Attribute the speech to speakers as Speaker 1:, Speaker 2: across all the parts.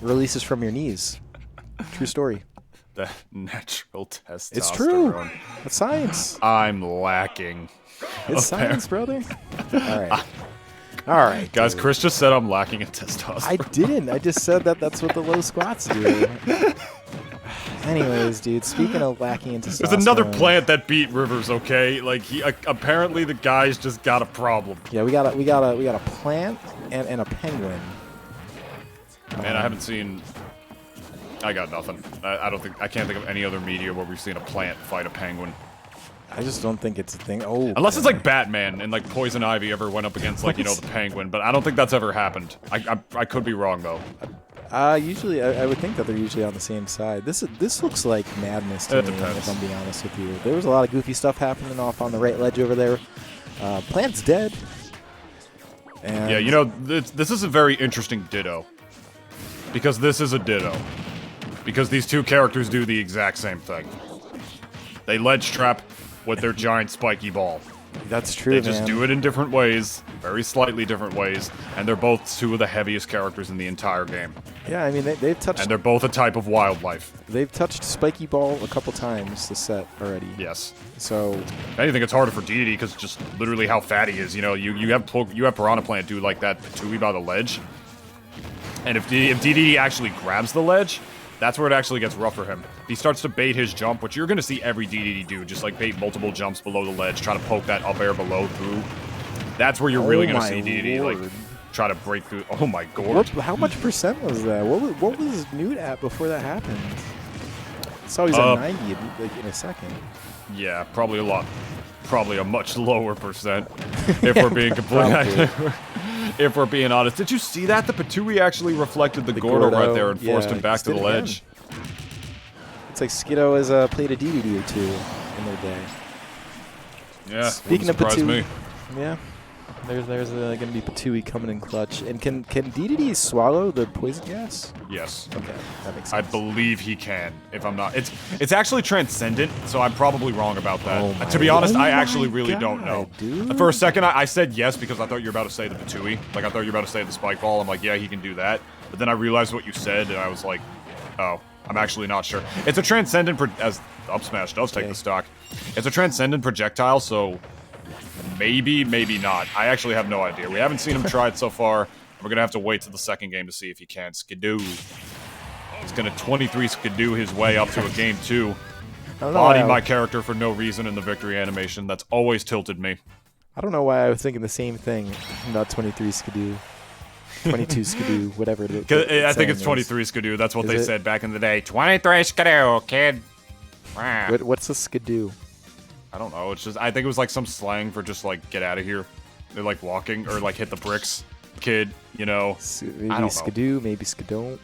Speaker 1: releases from your knees. True story.
Speaker 2: The natural testosterone.
Speaker 1: It's true. It's science.
Speaker 2: I'm lacking.
Speaker 1: It's science, brother. All right. All right,
Speaker 2: guys.
Speaker 1: dude.
Speaker 2: Chris just said I'm lacking in testosterone.
Speaker 1: I didn't. I just said that that's what the low squats do. Anyways, dude, speaking of lacking in testosterone...
Speaker 2: There's another plant that beat Rivers, okay? Like, he apparently the guy's just got a problem.
Speaker 1: Yeah, we got a plant and a penguin.
Speaker 2: Man, I haven't seen... I got nothing. I can't think of any other media where we've seen a plant fight a penguin.
Speaker 1: I just don't think it's a thing. Oh,
Speaker 2: unless it's like Batman and like Poison Ivy ever went up against like, you know, the penguin, but I don't think that's ever happened. I could be wrong though.
Speaker 1: Usually I would think that they're usually on the same side. This looks like madness to me, if I'm being honest with you. There was a lot of goofy stuff happening off on the right ledge over there. Plant's dead. And
Speaker 2: yeah, you know, this is a very interesting ditto. Because this is a ditto. Because these two characters do the exact same thing. They ledge trap with their giant spiky ball.
Speaker 1: That's true,
Speaker 2: They just do it in different ways, very slightly different ways, and they're both two of the heaviest characters in the entire game.
Speaker 1: Yeah, I mean, they've touched...
Speaker 2: And they're both a type of wildlife.
Speaker 1: They've touched spiky ball a couple times this set already.
Speaker 2: Yes.
Speaker 1: So...
Speaker 2: If anything, it's harder for Dedede because just literally how fat he is. You know, you have Piranha Plant do like that Patui by the ledge. And if Dedede actually grabs the ledge, that's where it actually gets rough for him. He starts to bait his jump, which you're going to see every Dedede do, just like bait multiple jumps below the ledge, try to poke that up air below through. That's where you're really going to see Dedede like try to break through. Oh my god!
Speaker 1: How much percent was that? What was Noot at before that happened? I saw he was at 90 like in a second.
Speaker 2: Yeah, probably a much lower percent. If we're being completely. If we're being honest. Did you see that? The Patui actually reflected the Gordo right there and forced him back to the ledge.
Speaker 1: It's like Skido has played a Dedede or two in their day.
Speaker 2: Yeah,
Speaker 1: speaking of
Speaker 2: Patui,
Speaker 1: yeah, there's going to be Patui coming in clutch. And can Dedede swallow the poison gas?
Speaker 2: Yes.
Speaker 1: Okay, that makes sense.
Speaker 2: I believe he can. If I'm not, it's actually transcendent, so I'm probably wrong about that. To be honest, I actually really don't know.
Speaker 1: Dude.
Speaker 2: For a second, I said yes because I thought you were about to say the Patui. Like I thought you were about to say the spike ball. I'm like, yeah, he can do that. But then I realized what you said, and I was like, oh. I'm actually not sure. It's a transcendent, as Up Smash does take the stock. It's a transcendent projectile, so maybe, maybe not. I actually have no idea. We haven't seen him try it so far. We're gonna have to wait to the second game to see if he can. Skido. He's gonna 23 Skido his way up to a game 2. Body my character for no reason in the victory animation. That's always tilted me.
Speaker 1: I don't know why I was thinking the same thing about 23 Skido. 22 Skidoo, whatever.
Speaker 2: I think it's 23 Skidoo. That's what they said back in the day. 23 Skidoo, kid.
Speaker 1: What's a Skidoo?
Speaker 2: I don't know. It's just I think it was like some slang for just like get out of here. They're like walking or like hit the bricks, kid. You know.
Speaker 1: Maybe I don't Skidoo, know. Maybe Skidoo.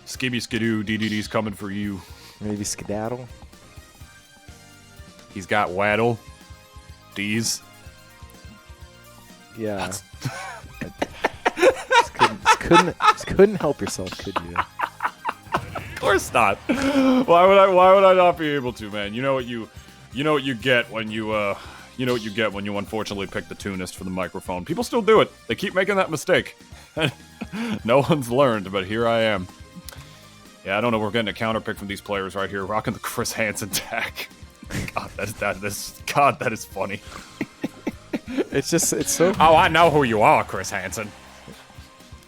Speaker 2: Skibby Skidoo, Dedede's coming for you.
Speaker 1: Maybe Skedaddle.
Speaker 2: He's got Waddle. D's.
Speaker 1: Yeah. Couldn't help yourself, could you?
Speaker 2: Of course not. Why would I not be able to, man? You know what you get when you unfortunately pick the tunist for the microphone. People still do it. They keep making that mistake. No one's learned, but here I am. Yeah, I don't know. We're getting a counter pick from these players right here, rocking the Chris Hansen tag. God, that is funny.
Speaker 1: It's so.
Speaker 2: Oh, I know who you are, Chris Hansen.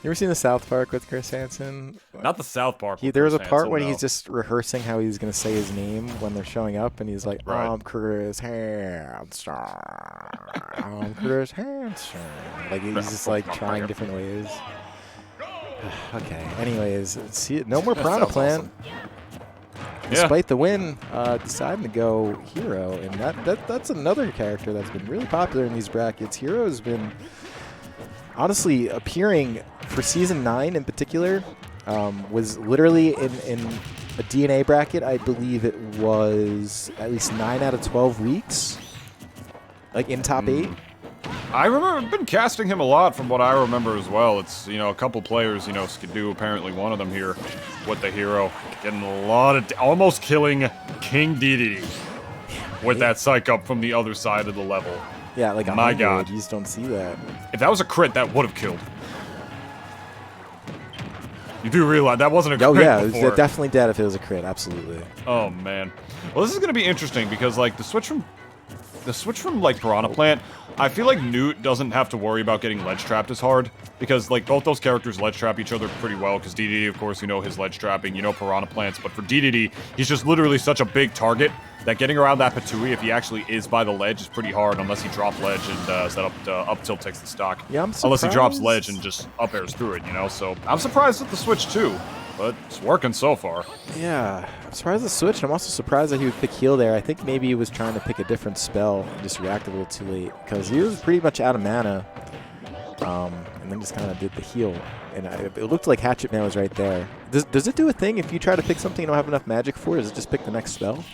Speaker 1: You ever seen the South Park with Chris Hansen?
Speaker 2: Not the South Park.
Speaker 1: There was a part when he's just rehearsing how he's going to say his name when they're showing up, and he's like, I'm Chris Hansen. I'm Chris Hansen. Like, he's just, like, trying different ways. Okay, anyways, see, no more Piranha Plant. Awesome. Despite the win, deciding to go Hero, and that's another character that's been really popular in these brackets. Hero has been honestly appearing for Season 9 in particular, was literally in a DNA bracket. I believe it was at least 9 out of 12 weeks, like in top 8.
Speaker 2: I remember I've been casting him a lot from what I remember as well. It's, you know, a couple players, you know, Skidoo apparently one of them here with the Hero. Getting a lot of, almost killing King Dedede with that psych up from the other side of the level.
Speaker 1: Yeah, like
Speaker 2: my God,
Speaker 1: you just don't see that.
Speaker 2: If that was a crit, that would have killed. You do realize that wasn't a crit
Speaker 1: Oh yeah,
Speaker 2: before.
Speaker 1: it was definitely dead if it was a crit. Absolutely.
Speaker 2: Oh man. Well, this is gonna be interesting because like the switch from like Piranha Plant, I feel like Noot doesn't have to worry about getting ledge trapped as hard because like both those characters ledge trap each other pretty well. Because Dedede, of course, you know his ledge trapping, you know Piranha Plants, but for Dedede, he's just literally such a big target that getting around that Patui, if he actually is by the ledge, is pretty hard unless he drop ledge and set up tilt takes the stock.
Speaker 1: Yeah, I'm surprised.
Speaker 2: Unless he drops ledge and just up airs through it, you know. So I'm surprised at the switch too, but it's working so far.
Speaker 1: Yeah, I'm surprised the switch. I'm also surprised that he would pick heal there. I think maybe he was trying to pick a different spell and just reacted a little too late because he was pretty much out of mana. And then just kind of did the heal. And it looked like Hatchet Man was right there. Does it do a thing if you try to pick something you don't have enough magic for? Does it just pick the next spell?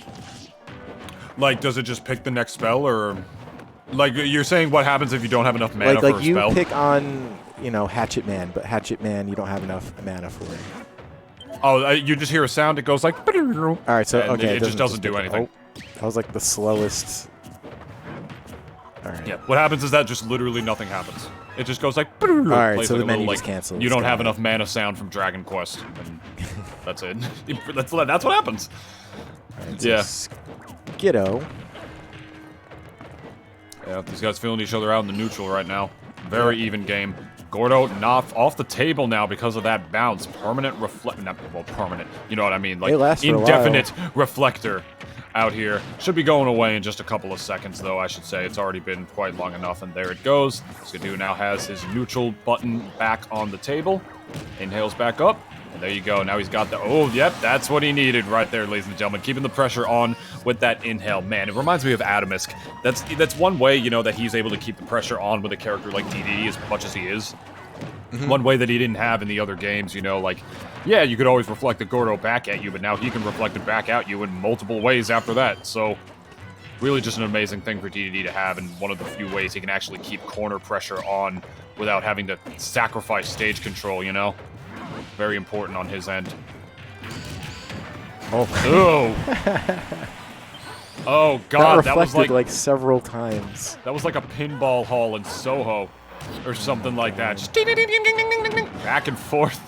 Speaker 2: Like, does it just pick the next spell, or like you're saying what happens if you don't have enough mana for a
Speaker 1: like you
Speaker 2: spell?
Speaker 1: pick on, you know, Hatchet Man, but Hatchet Man you don't have enough mana for it.
Speaker 2: Oh, you just hear a sound. It goes like.
Speaker 1: All right, so okay,
Speaker 2: it just doesn't do anything.
Speaker 1: Oh, that was like the slowest. All right.
Speaker 2: Yeah. What happens is that just literally nothing happens. It just goes like.
Speaker 1: All right,
Speaker 2: plays
Speaker 1: so
Speaker 2: like
Speaker 1: the
Speaker 2: a
Speaker 1: menu
Speaker 2: little,
Speaker 1: just cancels.
Speaker 2: You don't have enough mana sound from Dragon Quest, and that's it. that's what happens.
Speaker 1: All right, so
Speaker 2: Yeah.
Speaker 1: Skido.
Speaker 2: Yeah, these guys feeling each other out in the neutral right now. Very even game. Gordo not off the table now because of that bounce. Permanent permanent. You know what I mean? Like
Speaker 1: They last for a while.
Speaker 2: indefinite reflector out here. Should be going away in just a couple of seconds, though, I should say. It's already been quite long enough, and there it goes. Skido now has his neutral button back on the table. Inhales back up. And there you go. Now he's got the... Oh, yep, that's what he needed right there, ladies and gentlemen. Keeping the pressure on with that inhale. Man, it reminds me of Atomisk. That's one way, you know, that he's able to keep the pressure on with a character like Dedede as much as he is. Mm-hmm. One way that he didn't have in the other games, you know, like... Yeah, you could always reflect the Gordo back at you, but now he can reflect it back at you in multiple ways after that. So, really just an amazing thing for Dedede to have, and one of the few ways he can actually keep corner pressure on without having to sacrifice stage control, you know? Very important on his end.
Speaker 1: Oh.
Speaker 2: Oh God,
Speaker 1: that
Speaker 2: was
Speaker 1: like several times.
Speaker 2: That was like a pinball hall in Soho, or something like that. Just ding, ding, ding, ding, ding, ding, ding, ding, back and forth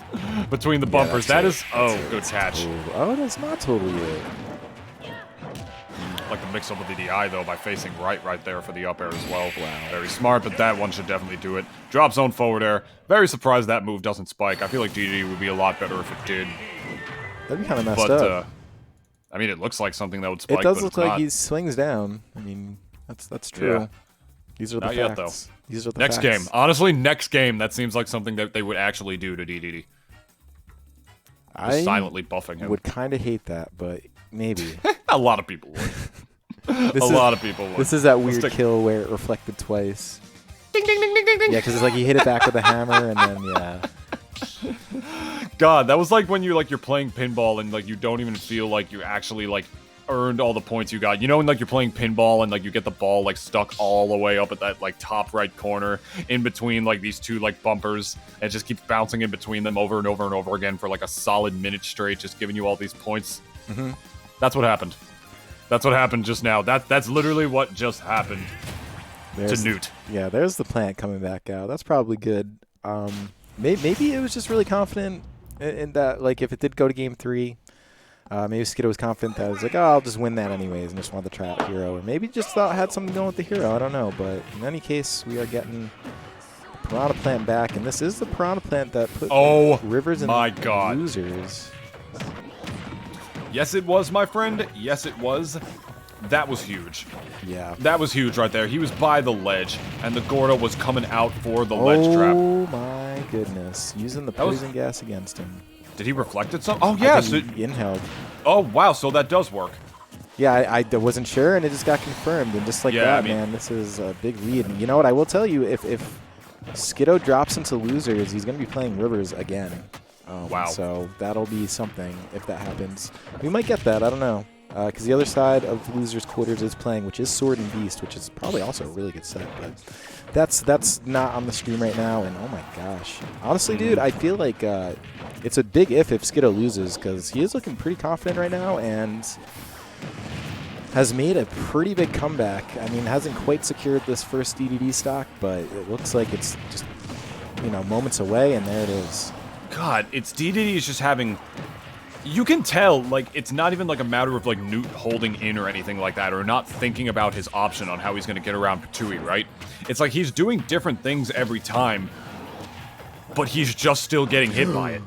Speaker 2: between the bumpers.
Speaker 1: Yeah,
Speaker 2: that is good catch.
Speaker 1: Oh, that's not totally it.
Speaker 2: Like to mix up with the DI though by facing right there for the up air as well.
Speaker 1: Wow.
Speaker 2: Very smart, but that one should definitely do it. Drop zone forward air. Very surprised that move doesn't spike. I feel like Dedede would be a lot better if it did.
Speaker 1: That'd be kind of messed up.
Speaker 2: I mean, it looks like something that would spike.
Speaker 1: It does
Speaker 2: but
Speaker 1: look
Speaker 2: it's
Speaker 1: like
Speaker 2: not.
Speaker 1: he swings down. I mean, that's true.
Speaker 2: Yeah.
Speaker 1: These are the
Speaker 2: Not
Speaker 1: facts.
Speaker 2: yet, though.
Speaker 1: These are the
Speaker 2: Next
Speaker 1: facts.
Speaker 2: game. Honestly, next game, that seems like something that they would actually do to Dedede.
Speaker 1: I
Speaker 2: silently buffing him.
Speaker 1: would kind of hate that, but maybe.
Speaker 2: A lot of people would. A lot of people would.
Speaker 1: This is that weird kill where it reflected twice.
Speaker 2: Ding, ding, ding, ding, ding, ding.
Speaker 1: Yeah, because it's like you hit it back with a hammer, and then, yeah.
Speaker 2: God, that was like when you're playing pinball and like you don't even feel like you actually like earned all the points you got. You know when like you're playing pinball and like you get the ball like stuck all the way up at that like top right corner in between like these two like bumpers, and it just keeps bouncing in between them over and over and over again for like a solid minute straight, just giving you all these points.
Speaker 1: Mm-hmm.
Speaker 2: That's what happened. That's what happened just now. That's literally what just happened to Noot.
Speaker 1: Yeah, there's the plant coming back out. That's probably good. Maybe it was just really confident in that, like, if it did go to game 3, maybe Skido was confident that it was like, oh, I'll just win that anyways and just want the trap hero. Or maybe just thought had something going with the hero. I don't know. But in any case, we are getting Piranha Plant back. And this is the Piranha Plant that put Rivers in losers.
Speaker 2: Yes, it was, my friend. Yes, it was. That was huge.
Speaker 1: Yeah.
Speaker 2: That was huge right there. He was by the ledge, and the Gordo was coming out for the ledge trap.
Speaker 1: Oh, my goodness. Using the poison gas against him.
Speaker 2: Did he reflect it some? Oh, yes.
Speaker 1: He inhaled.
Speaker 2: Oh, wow. So that does work.
Speaker 1: Yeah, I wasn't sure, and it just got confirmed. And just like that, man, this is a big lead. And you know what? I will tell you, if Skido drops into losers, he's going to be playing Rivers again.
Speaker 2: Wow.
Speaker 1: So that'll be something if that happens. We might get that. I don't know. Because the other side of losers quarters is playing, which is Sword and Beast, which is probably also a really good set. But that's not on the stream right now. And oh my gosh, honestly, dude, I feel like it's a big if Skido loses, because he is looking pretty confident right now and has made a pretty big comeback. I mean, hasn't quite secured this first Dedede stock, but it looks like it's just moments away, and there it is.
Speaker 2: God, it's Dedede is just having... You can tell, like, it's not even like a matter of like Noot holding in or anything like that, or not thinking about his option on how he's gonna get around Patui, right? It's like he's doing different things every time, but he's just still getting hit by it.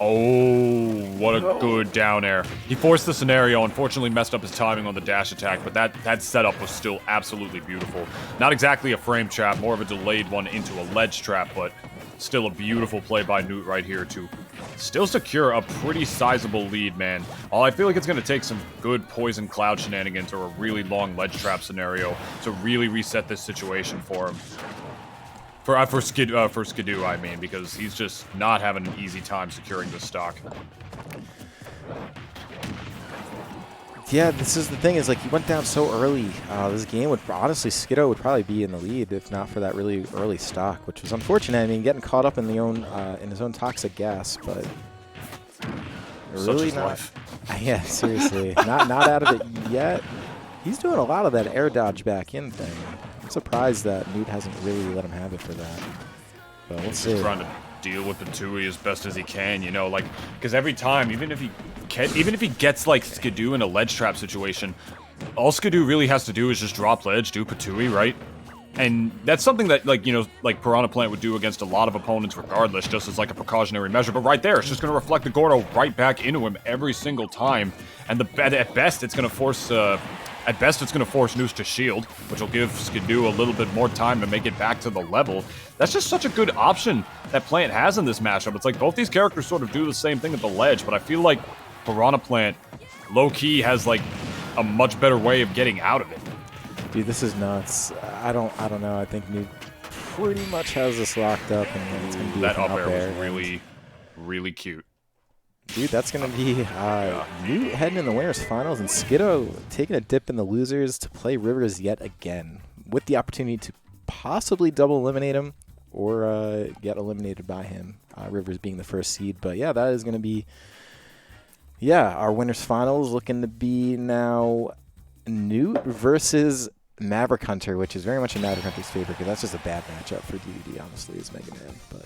Speaker 2: Oh, what a good down air. He forced the scenario, unfortunately messed up his timing on the dash attack, but that setup was still absolutely beautiful. Not exactly a frame trap, more of a delayed one into a ledge trap, but still a beautiful play by Noot right here to still secure a pretty sizable lead, man. I feel like it's going to take some good poison cloud shenanigans or a really long ledge trap scenario to really reset this situation for him. For Skido, I mean, because he's just not having an easy time securing this stock.
Speaker 1: Yeah, this is the thing, is like he went down so early. This game would, honestly, Skido would probably be in the lead if not for that really early stock, which was unfortunate. I mean, getting caught up in in his own toxic gas, but really not.
Speaker 2: Life.
Speaker 1: Yeah, seriously, not out of it yet. He's doing a lot of that air dodge back in thing. I'm surprised that Noot hasn't really let him have it for that. But we'll see.
Speaker 2: He's trying to deal with Patui as best as he can, you know, like, because every time, even if he gets like Skido in a ledge trap situation, all Skido really has to do is just drop ledge, do Patui, right? And that's something that, like, you know, like Piranha Plant would do against a lot of opponents regardless, just as like a precautionary measure. But right there, it's just going to reflect the Gordo right back into him every single time. And at best, it's going to force Noot to shield, which will give Skido a little bit more time to make it back to the level. That's just such a good option that Plant has in this matchup. It's like both these characters sort of do the same thing at the ledge, but I feel like Piranha Plant, low-key, has like a much better way of getting out of it.
Speaker 1: Dude, this is nuts. I don't know. I think Noot pretty much has this locked up, and it's gonna be
Speaker 2: that
Speaker 1: up
Speaker 2: air
Speaker 1: air.
Speaker 2: was really, really cute.
Speaker 1: Dude, that's going to be Noot heading in the winners finals, and Skido taking a dip in the losers to play Rivers yet again, with the opportunity to possibly double eliminate him or get eliminated by him, Rivers being the first seed. But yeah, that is going to be, our winners finals looking to be now Noot versus Maverick Hunter, which is very much in Maverick Hunter's favor, because that's just a bad matchup for Dedede, honestly, as Mega Man. But